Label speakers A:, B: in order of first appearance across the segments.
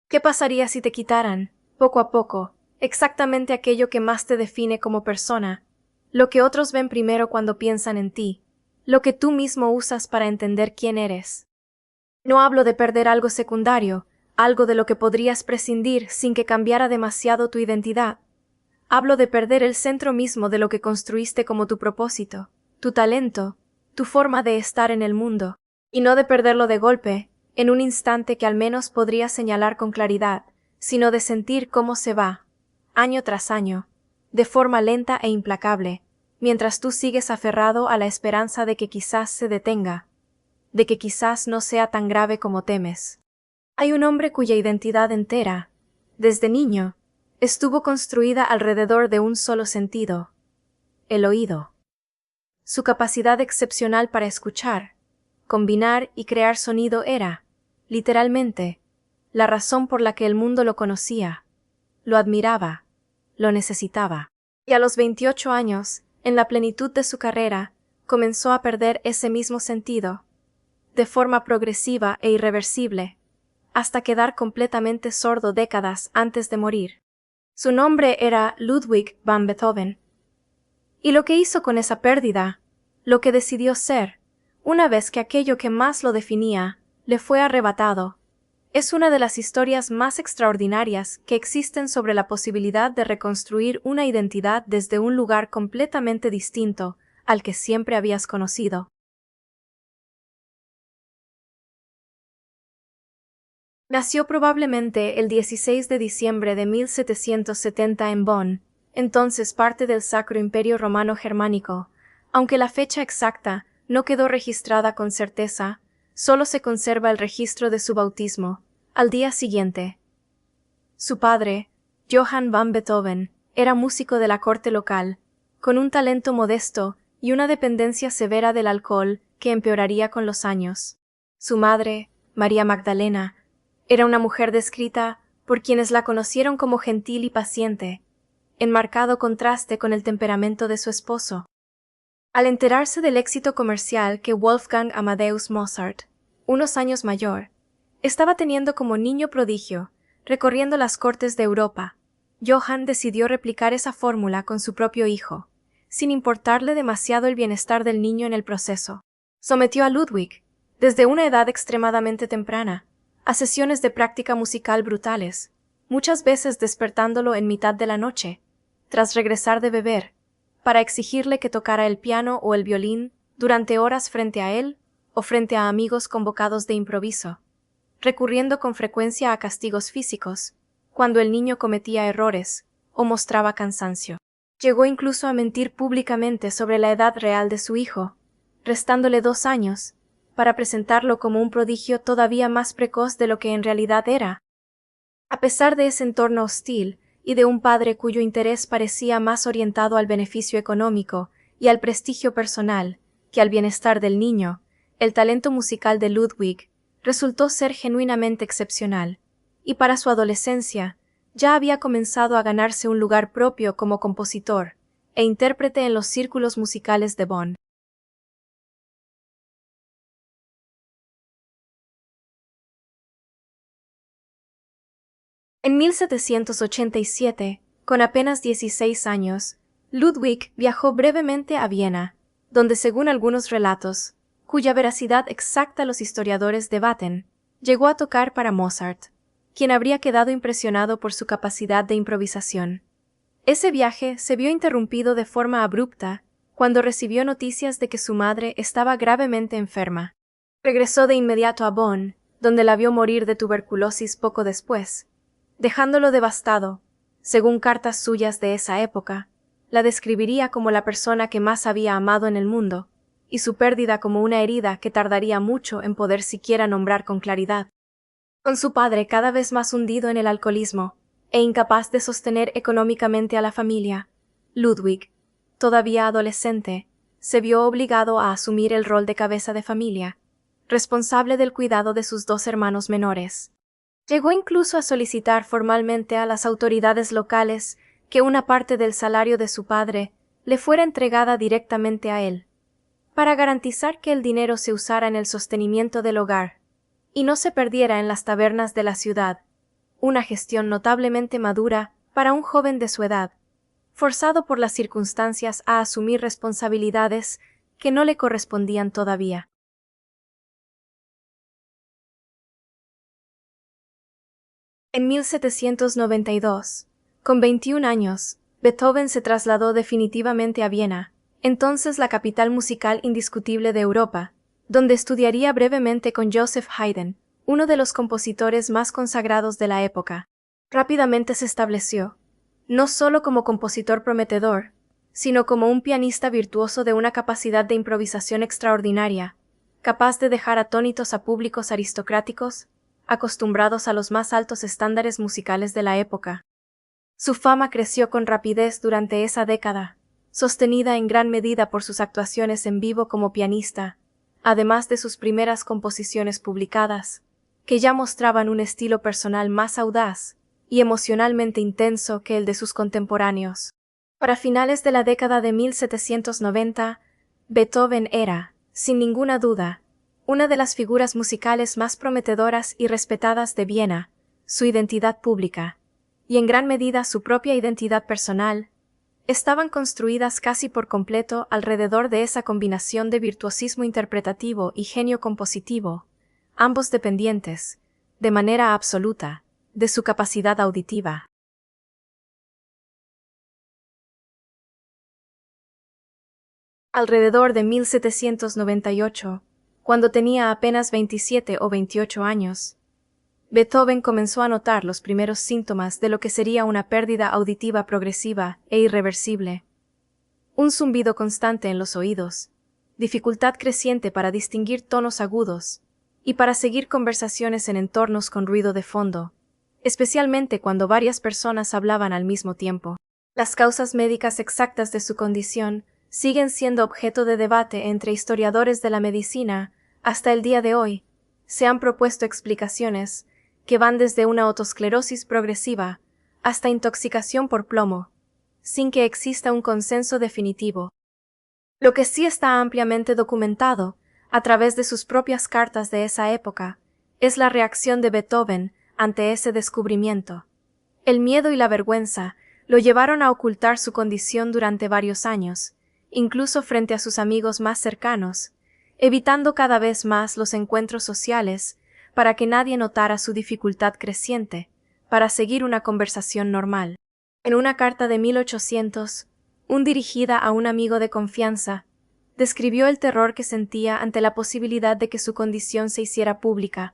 A: ¿Qué pasaría si te quitaran, poco a poco, exactamente aquello que más te define como persona, lo que otros ven primero cuando piensan en ti, lo que tú mismo usas para entender quién eres? No hablo de perder algo secundario, algo de lo que podrías prescindir sin que cambiara demasiado tu identidad. Hablo de perder el centro mismo de lo que construiste como tu propósito, tu talento, tu forma de estar en el mundo, y no de perderlo de golpe, en un instante que al menos podrías señalar con claridad, sino de sentir cómo se va, año tras año, de forma lenta e implacable, mientras tú sigues aferrado a la esperanza de que quizás se detenga, de que quizás no sea tan grave como temes. Hay un hombre cuya identidad entera, desde niño, estuvo construida alrededor de un solo sentido, el oído. Su capacidad excepcional para escuchar, combinar y crear sonido era, literalmente, la razón por la que el mundo lo conocía, lo admiraba, lo necesitaba. Y a los 28 años, en la plenitud de su carrera, comenzó a perder ese mismo sentido, de forma progresiva e irreversible, hasta quedar completamente sordo décadas antes de morir. Su nombre era Ludwig van Beethoven. Y lo que hizo con esa pérdida, lo que decidió ser, una vez que aquello que más lo definía le fue arrebatado, es una de las historias más extraordinarias que existen sobre la posibilidad de reconstruir una identidad desde un lugar completamente distinto al que siempre habías conocido. Nació probablemente el 16 de diciembre de 1770 en Bonn, entonces parte del Sacro Imperio Romano Germánico, aunque la fecha exacta no quedó registrada con certeza, solo se conserva el registro de su bautismo, al día siguiente. Su padre, Johann van Beethoven, era músico de la corte local, con un talento modesto y una dependencia severa del alcohol que empeoraría con los años. Su madre, María Magdalena, era una mujer descrita por quienes la conocieron como gentil y paciente, en marcado contraste con el temperamento de su esposo. Al enterarse del éxito comercial que Wolfgang Amadeus Mozart, unos años mayor, estaba teniendo como niño prodigio, recorriendo las cortes de Europa, Johann decidió replicar esa fórmula con su propio hijo, sin importarle demasiado el bienestar del niño en el proceso. Sometió a Ludwig, desde una edad extremadamente temprana, a sesiones de práctica musical brutales, muchas veces despertándolo en mitad de la noche, tras regresar de beber, para exigirle que tocara el piano o el violín durante horas frente a él o frente a amigos convocados de improviso, recurriendo con frecuencia a castigos físicos, cuando el niño cometía errores o mostraba cansancio. Llegó incluso a mentir públicamente sobre la edad real de su hijo, restándole 2 años, para presentarlo como un prodigio todavía más precoz de lo que en realidad era. A pesar de ese entorno hostil y de un padre cuyo interés parecía más orientado al beneficio económico y al prestigio personal que al bienestar del niño, el talento musical de Ludwig resultó ser genuinamente excepcional, y para su adolescencia ya había comenzado a ganarse un lugar propio como compositor e intérprete en los círculos musicales de Bonn. En 1787, con apenas 16 años, Ludwig viajó brevemente a Viena, donde según algunos relatos, cuya veracidad exacta los historiadores debaten, llegó a tocar para Mozart, quien habría quedado impresionado por su capacidad de improvisación. Ese viaje se vio interrumpido de forma abrupta cuando recibió noticias de que su madre estaba gravemente enferma. Regresó de inmediato a Bonn, donde la vio morir de tuberculosis poco después, dejándolo devastado. Según cartas suyas de esa época, la describiría como la persona que más había amado en el mundo, y su pérdida como una herida que tardaría mucho en poder siquiera nombrar con claridad. Con su padre cada vez más hundido en el alcoholismo e incapaz de sostener económicamente a la familia, Ludwig, todavía adolescente, se vio obligado a asumir el rol de cabeza de familia, responsable del cuidado de sus 2 hermanos menores. Llegó incluso a solicitar formalmente a las autoridades locales que una parte del salario de su padre le fuera entregada directamente a él, para garantizar que el dinero se usara en el sostenimiento del hogar y no se perdiera en las tabernas de la ciudad, una gestión notablemente madura para un joven de su edad, forzado por las circunstancias a asumir responsabilidades que no le correspondían todavía. En 1792, con 21 años, Beethoven se trasladó definitivamente a Viena, entonces la capital musical indiscutible de Europa, donde estudiaría brevemente con Joseph Haydn, uno de los compositores más consagrados de la época. Rápidamente se estableció, no solo como compositor prometedor, sino como un pianista virtuoso de una capacidad de improvisación extraordinaria, capaz de dejar atónitos a públicos aristocráticos, acostumbrados a los más altos estándares musicales de la época. Su fama creció con rapidez durante esa década, sostenida en gran medida por sus actuaciones en vivo como pianista, además de sus primeras composiciones publicadas, que ya mostraban un estilo personal más audaz y emocionalmente intenso que el de sus contemporáneos. Para finales de la década de 1790, Beethoven era, sin ninguna duda, una de las figuras musicales más prometedoras y respetadas de Viena. Su identidad pública, y en gran medida su propia identidad personal, estaban construidas casi por completo alrededor de esa combinación de virtuosismo interpretativo y genio compositivo, ambos dependientes, de manera absoluta, de su capacidad auditiva. Alrededor de 1798, cuando tenía apenas 27 o 28 años, Beethoven comenzó a notar los primeros síntomas de lo que sería una pérdida auditiva progresiva e irreversible. Un zumbido constante en los oídos, dificultad creciente para distinguir tonos agudos y para seguir conversaciones en entornos con ruido de fondo, especialmente cuando varias personas hablaban al mismo tiempo. Las causas médicas exactas de su condición siguen siendo objeto de debate entre historiadores de la medicina. Hasta el día de hoy, se han propuesto explicaciones que van desde una otosclerosis progresiva hasta intoxicación por plomo, sin que exista un consenso definitivo. Lo que sí está ampliamente documentado, a través de sus propias cartas de esa época, es la reacción de Beethoven ante ese descubrimiento. El miedo y la vergüenza lo llevaron a ocultar su condición durante varios años, incluso frente a sus amigos más cercanos, evitando cada vez más los encuentros sociales para que nadie notara su dificultad creciente para seguir una conversación normal. En una carta de 1800, dirigida a un amigo de confianza, describió el terror que sentía ante la posibilidad de que su condición se hiciera pública,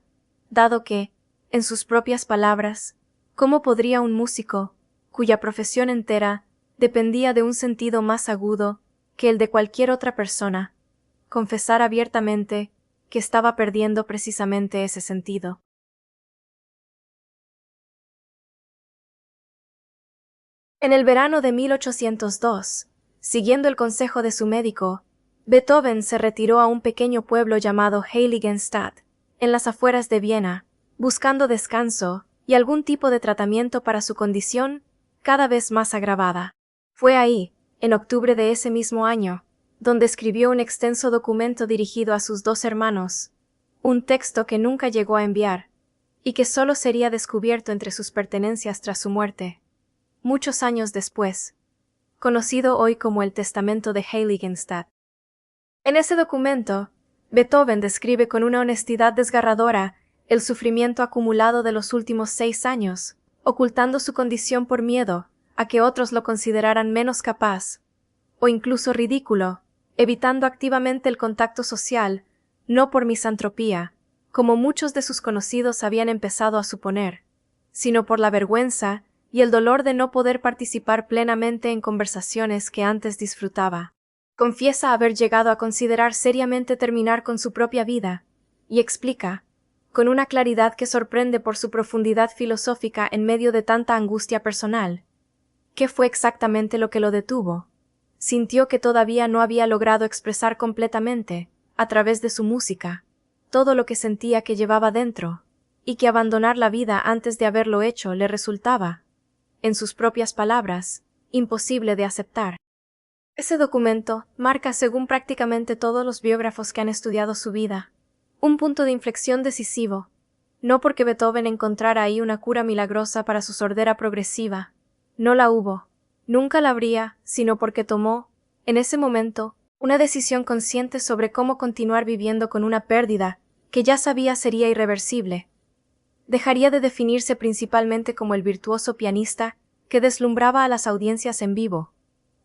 A: dado que, en sus propias palabras, ¿cómo podría un músico, cuya profesión entera dependía de un sentido más agudo que el de cualquier otra persona, confesar abiertamente que estaba perdiendo precisamente ese sentido? En el verano de 1802, siguiendo el consejo de su médico, Beethoven se retiró a un pequeño pueblo llamado Heiligenstadt, en las afueras de Viena, buscando descanso y algún tipo de tratamiento para su condición cada vez más agravada. Fue ahí, en octubre de ese mismo año, donde escribió un extenso documento dirigido a sus dos hermanos, un texto que nunca llegó a enviar, y que solo sería descubierto entre sus pertenencias tras su muerte, muchos años después, conocido hoy como el Testamento de Heiligenstadt. En ese documento, Beethoven describe con una honestidad desgarradora el sufrimiento acumulado de los últimos 6 años, ocultando su condición por miedo a que otros lo consideraran menos capaz, o incluso ridículo, evitando activamente el contacto social, no por misantropía, como muchos de sus conocidos habían empezado a suponer, sino por la vergüenza y el dolor de no poder participar plenamente en conversaciones que antes disfrutaba. Confiesa haber llegado a considerar seriamente terminar con su propia vida, y explica, con una claridad que sorprende por su profundidad filosófica en medio de tanta angustia personal, qué fue exactamente lo que lo detuvo. Sintió que todavía no había logrado expresar completamente, a través de su música, todo lo que sentía que llevaba dentro, y que abandonar la vida antes de haberlo hecho le resultaba, en sus propias palabras, imposible de aceptar. Ese documento marca, según prácticamente todos los biógrafos que han estudiado su vida, un punto de inflexión decisivo, No porque Beethoven encontrara ahí una cura milagrosa para su sordera progresiva. No la hubo. Nunca la habría, sino porque tomó, en ese momento, una decisión consciente sobre cómo continuar viviendo con una pérdida que ya sabía sería irreversible. Dejaría de definirse principalmente como el virtuoso pianista que deslumbraba a las audiencias en vivo,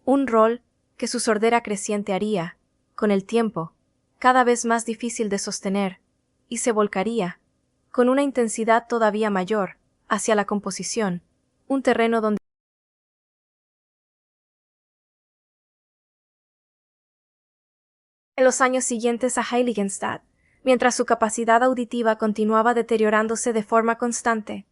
A: un rol que su sordera creciente haría, con el tiempo, cada vez más difícil de sostener, y se volcaría, con una intensidad todavía mayor, hacia la composición, un terreno donde en los años siguientes a Heiligenstadt, mientras su capacidad auditiva continuaba deteriorándose de forma constante,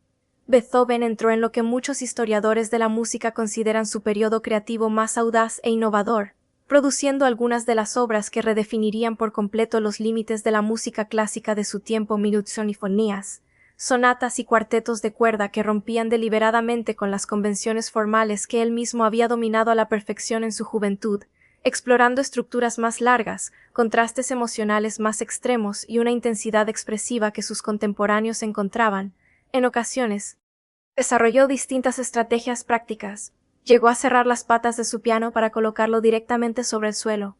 A: Beethoven entró en lo que muchos historiadores de la música consideran su periodo creativo más audaz e innovador, produciendo algunas de las obras que redefinirían por completo los límites de la música clásica de su tiempo: sinfonías, sonatas y cuartetos de cuerda que rompían deliberadamente con las convenciones formales que él mismo había dominado a la perfección en su juventud, explorando estructuras más largas, contrastes emocionales más extremos y una intensidad expresiva que sus contemporáneos encontraban, en ocasiones. Desarrolló distintas estrategias prácticas. Llegó a cerrar las patas de su piano para colocarlo directamente sobre el suelo,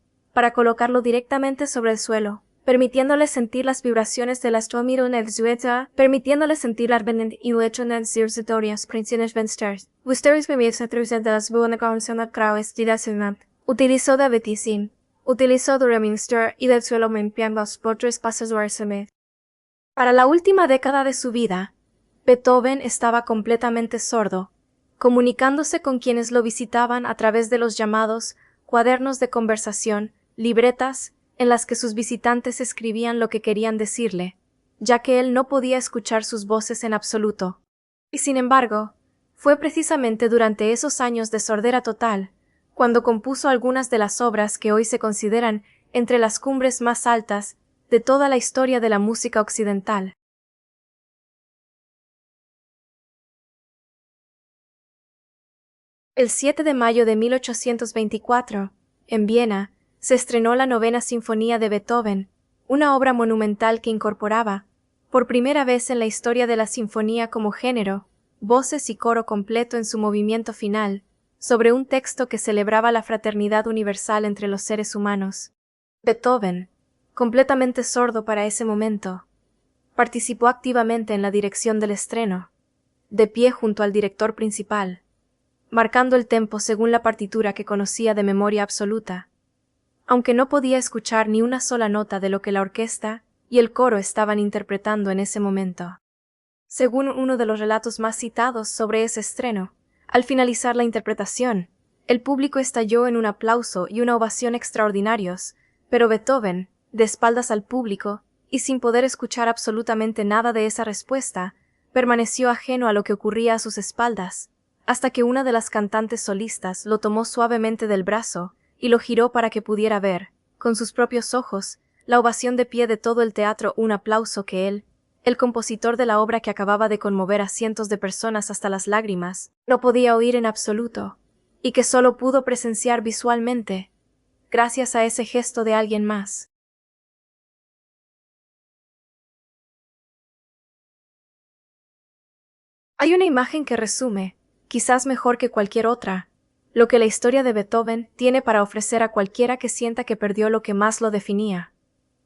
A: permitiéndole sentir las vibraciones de la Stromiron el Zueta, permitiéndole sentir la Arbenend y Uetronen Zirzatorias Princenes Vensters. Wisteris bemirse de las Buonagonsonak Kraues Didasunant. Utilizó de Beticin, utilizó de Reminster y del suelo Mempian los Potres Pasos Warsemed. Para la última década de su vida, Beethoven estaba completamente sordo, comunicándose con quienes lo visitaban a través de los llamados cuadernos de conversación, libretas, en las que sus visitantes escribían lo que querían decirle, ya que él no podía escuchar sus voces en absoluto. Y sin embargo, fue precisamente durante esos años de sordera total cuando compuso algunas de las obras que hoy se consideran entre las cumbres más altas de toda la historia de la música occidental. El 7 de mayo de 1824, en Viena, se estrenó la Novena Sinfonía de Beethoven, una obra monumental que incorporaba, por primera vez en la historia de la sinfonía como género, voces y coro completo en su movimiento final, sobre un texto que celebraba la fraternidad universal entre los seres humanos. Beethoven, completamente sordo para ese momento, participó activamente en la dirección del estreno, de pie junto al director principal, marcando el tempo según la partitura que conocía de memoria absoluta, aunque no podía escuchar ni una sola nota de lo que la orquesta y el coro estaban interpretando en ese momento. Según uno de los relatos más citados sobre ese estreno, al finalizar la interpretación, el público estalló en un aplauso y una ovación extraordinarios, pero Beethoven, de espaldas al público, y sin poder escuchar absolutamente nada de esa respuesta, permaneció ajeno a lo que ocurría a sus espaldas, hasta que una de las cantantes solistas lo tomó suavemente del brazo y lo giró para que pudiera ver, con sus propios ojos, la ovación de pie de todo el teatro, un aplauso que él, el compositor de la obra que acababa de conmover a cientos de personas hasta las lágrimas, no podía oír en absoluto, y que solo pudo presenciar visualmente, gracias a ese gesto de alguien más. Hay una imagen que resume, quizás mejor que cualquier otra, lo que la historia de Beethoven tiene para ofrecer a cualquiera que sienta que perdió lo que más lo definía.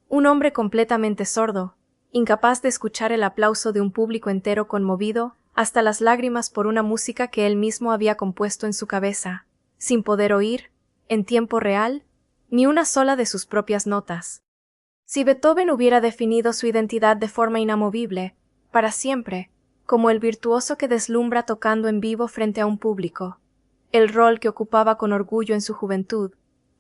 A: Un hombre completamente sordo, incapaz de escuchar el aplauso de un público entero conmovido hasta las lágrimas por una música que él mismo había compuesto en su cabeza, sin poder oír, en tiempo real, ni una sola de sus propias notas. Si Beethoven hubiera definido su identidad de forma inamovible, para siempre, como el virtuoso que deslumbra tocando en vivo frente a un público, el rol que ocupaba con orgullo en su juventud,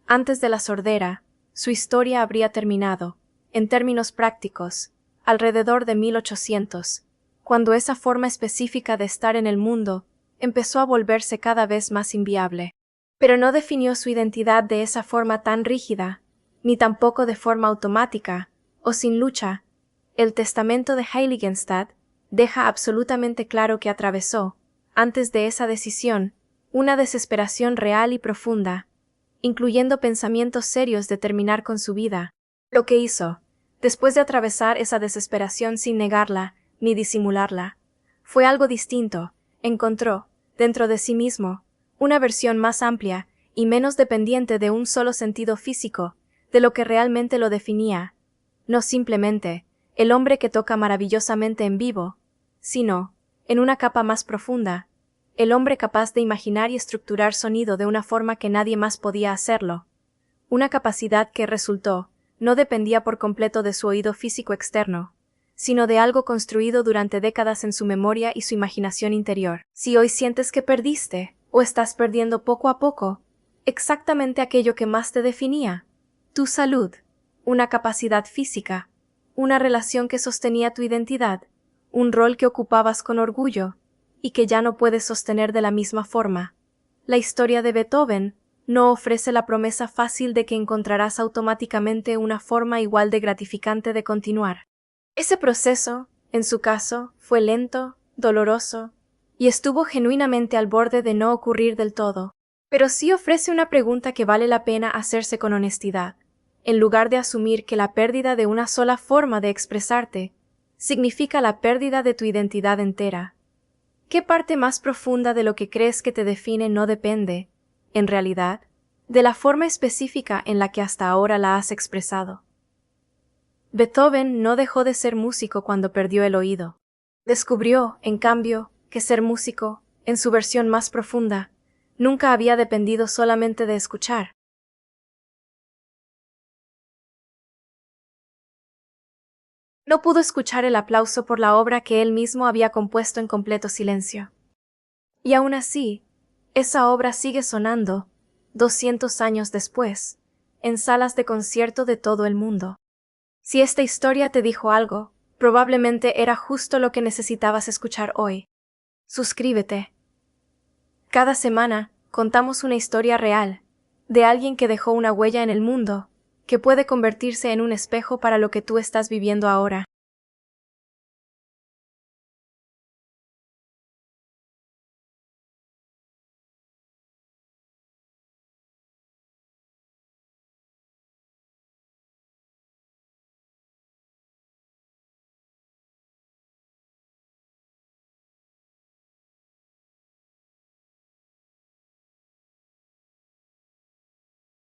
A: antes de la sordera, su historia habría terminado, en términos prácticos, alrededor de 1800, cuando esa forma específica de estar en el mundo empezó a volverse cada vez más inviable. Pero no definió su identidad de esa forma tan rígida, ni tampoco de forma automática, o sin lucha. El testamento de Heiligenstadt deja absolutamente claro que atravesó, antes de esa decisión, una desesperación real y profunda, incluyendo pensamientos serios de terminar con su vida. Lo que hizo, después de atravesar esa desesperación sin negarla, ni disimularla. Fue algo distinto. Encontró, dentro de sí mismo, una versión más amplia y menos dependiente de un solo sentido físico, de lo que realmente lo definía. No simplemente el hombre que toca maravillosamente en vivo, sino, en una capa más profunda, el hombre capaz de imaginar y estructurar sonido de una forma que nadie más podía hacerlo. Una capacidad que resultó, no dependía por completo de su oído físico externo, sino de algo construido durante décadas en su memoria y su imaginación interior. Si hoy sientes que perdiste, o estás perdiendo poco a poco, exactamente aquello que más te definía, tu salud, una capacidad física, una relación que sostenía tu identidad, un rol que ocupabas con orgullo, y que ya no puedes sostener de la misma forma. La historia de Beethoven no ofrece la promesa fácil de que encontrarás automáticamente una forma igual de gratificante de continuar. Ese proceso, en su caso, fue lento, doloroso, y estuvo genuinamente al borde de no ocurrir del todo. Pero sí ofrece una pregunta que vale la pena hacerse con honestidad, en lugar de asumir que la pérdida de una sola forma de expresarte significa la pérdida de tu identidad entera. ¿Qué parte más profunda de lo que crees que te define no depende, en realidad, de la forma específica en la que hasta ahora la has expresado? Beethoven no dejó de ser músico cuando perdió el oído. Descubrió, en cambio, que ser músico, en su versión más profunda, nunca había dependido solamente de escuchar. No pudo escuchar el aplauso por la obra que él mismo había compuesto en completo silencio. Y aún así, esa obra sigue sonando, 200 años después, en salas de concierto de todo el mundo. Si esta historia te dijo algo, probablemente era justo lo que necesitabas escuchar hoy. Suscríbete. Cada semana, contamos una historia real, de alguien que dejó una huella en el mundo, que puede convertirse en un espejo para lo que tú estás viviendo ahora.